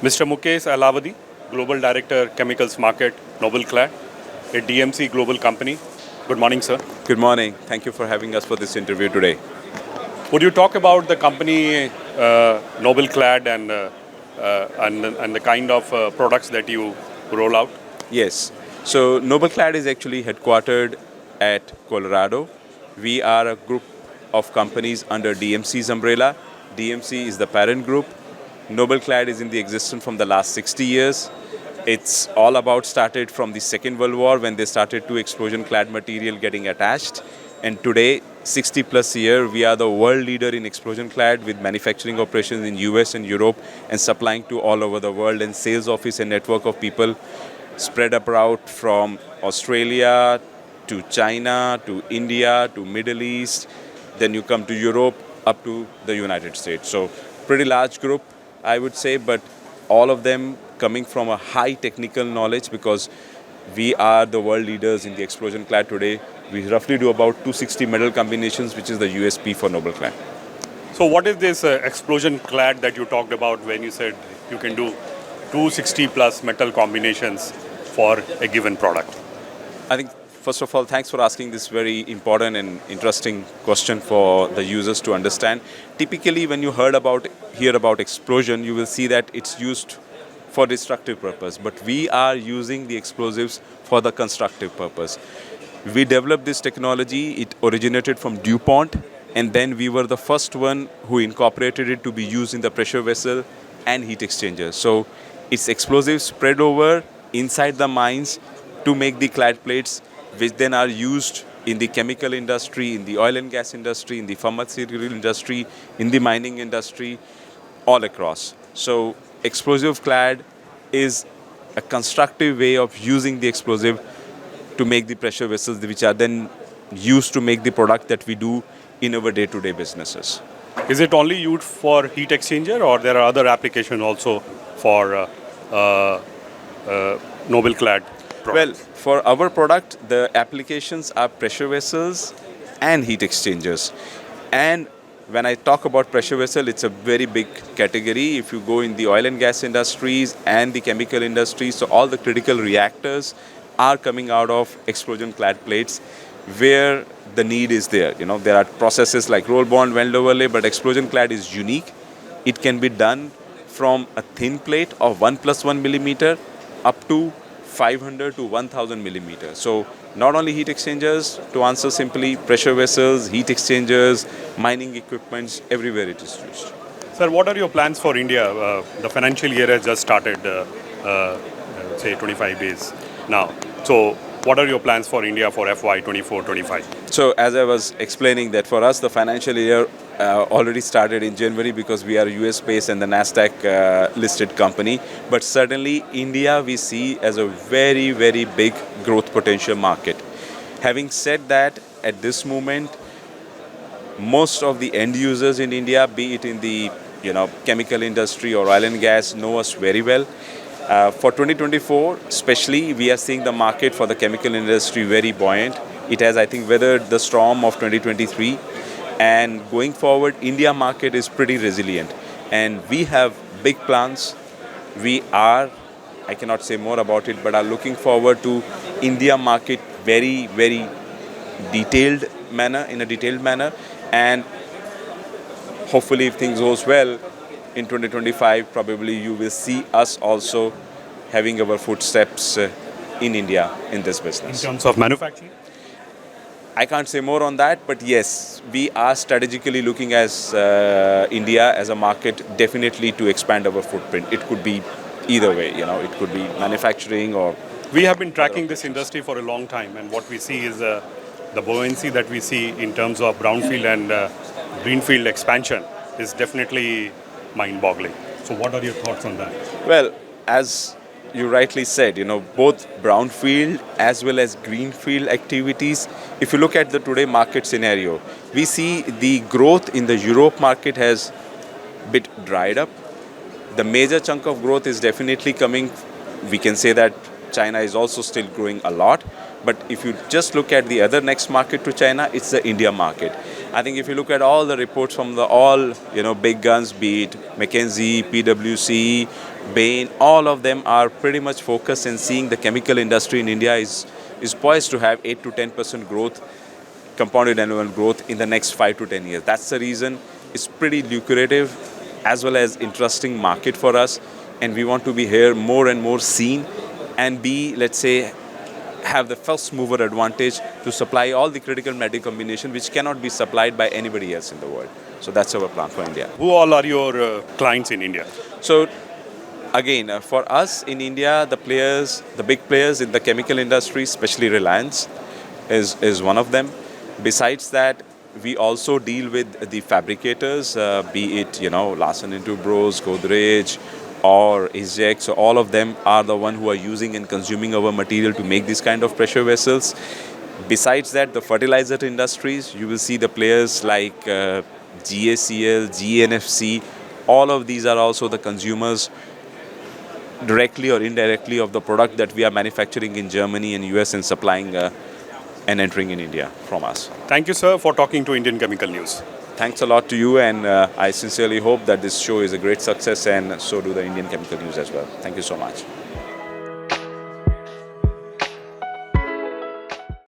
Mr. Mukesh Ahlavadi, Global Director, Chemicals Market, NobelClad, a DMC global company. Good morning, sir. Good morning. Thank you for having us for this interview today. Would you talk about the company NobelClad and the kind of products that you roll out? Yes. So NobelClad is actually headquartered at Colorado. We are a group of companies under DMC's umbrella. DMC is the parent group. NobelClad is in the existence from the last 60 years. It's all about started from the Second World War when they started to explosion clad material getting attached. And today, 60 plus year, we are the world leader in explosion clad with manufacturing operations in US and Europe and supplying to all over the world and sales office and network of people spread abroad from Australia to China to India to Middle East. Then you come to Europe up to the United States. So pretty large group, I would say, but all of them coming from a high technical knowledge because we are the world leaders in the explosion clad today. We roughly do about 260 metal combinations, which is the USP for NobelClad. So, what is this explosion clad that you talked about when you said you can do 260 plus metal combinations for a given product? I think, first of all, thanks for asking this very important and interesting question for the users to understand. Typically, when you hear about explosion, you will see that it's used for destructive purpose, but we are using the explosives for the constructive purpose. We developed this technology, it originated from DuPont, and then we were the first one who incorporated it to be used in the pressure vessel and heat exchanger. So it's explosives spread over inside the mines to make the clad plates, which then are used in the chemical industry, in the oil and gas industry, in the pharmaceutical industry, in the mining industry, all across. So explosive clad is a constructive way of using the explosive to make the pressure vessels, which are then used to make the product that we do in our day-to-day businesses. Is it only used for heat exchanger, or there are other applications also for NobelClad products? Well, for our product, the applications are pressure vessels and heat exchangers. And when I talk about pressure vessel, it's a very big category. If you go in the oil and gas industries and the chemical industries, so all the critical reactors are coming out of explosion clad plates where the need is there. You know, there are processes like roll bond, weld overlay, but explosion clad is unique. It can be done from a thin plate of 1+1 millimeter up to 500 to 1000 millimeters. So not only heat exchangers, to answer simply, pressure vessels, heat exchangers, mining equipments, everywhere it is used. Sir, what are your plans for India? The financial year has just started, say 25 days now. So what are your plans for India for FY 24-25? So as I was explaining that for us, the financial year already started in January because we are US based and the NASDAQ listed company. But certainly India we see as a very, very big growth potential market. Having said that, at this moment, most of the end users in India, be it in the chemical industry or oil and gas, know us very well. For 2024, especially, we are seeing the market for the chemical industry very buoyant. It has, I think, weathered the storm of 2023. And going forward, India market is pretty resilient. And we have big plans. We are, I cannot say more about it, but are looking forward to India market very, very detailed manner. And hopefully, if things goes well, in 2025, probably you will see us also having our footsteps in India in this business. In terms of manufacturing? I can't say more on that, but yes, we are strategically looking as India as a market definitely to expand our footprint. It could be either way, it could be manufacturing or... We have been tracking this industry for a long time, and what we see is the buoyancy that we see in terms of brownfield and greenfield expansion is definitely mind-boggling. So what are your thoughts on that? Well, as you rightly said, both brownfield as well as greenfield activities, if you look at the today market scenario, we see the growth in the Europe market has a bit dried up. The major chunk of growth is definitely coming. We can say that China is also still growing a lot, But if you just look at the other next market to China, it's the India market. I think if you look at all the reports from all big guns, be it McKinsey, PwC, Bain, all of them are pretty much focused in seeing the chemical industry in India is poised to have 8 to 10% growth, compounded annual growth in the next 5 to 10 years. That's the reason it's pretty lucrative as well as interesting market for us, and we want to be here more and more seen and be, let's say, have the first mover advantage to supply all the critical metal combination which cannot be supplied by anybody else in the world. So that's our plan for India. Who all are your clients in India? So again, for us in India, the big players in the chemical industry, especially Reliance, is one of them. Besides that, we also deal with the fabricators, be it Larsen & Toubro, Godrej, or Isjek. So all of them are the one who are using and consuming our material to make these kind of pressure vessels. Besides that, the fertilizer industries, you will see the players like GACL, GNFC. All of these are also the consumers directly or indirectly of the product that we are manufacturing in Germany and US and supplying and entering in India from us. Thank you, sir, for talking to Indian Chemical News. Thanks a lot to you, and I sincerely hope that this show is a great success, and so do the Indian Chemical News as well. Thank you so much.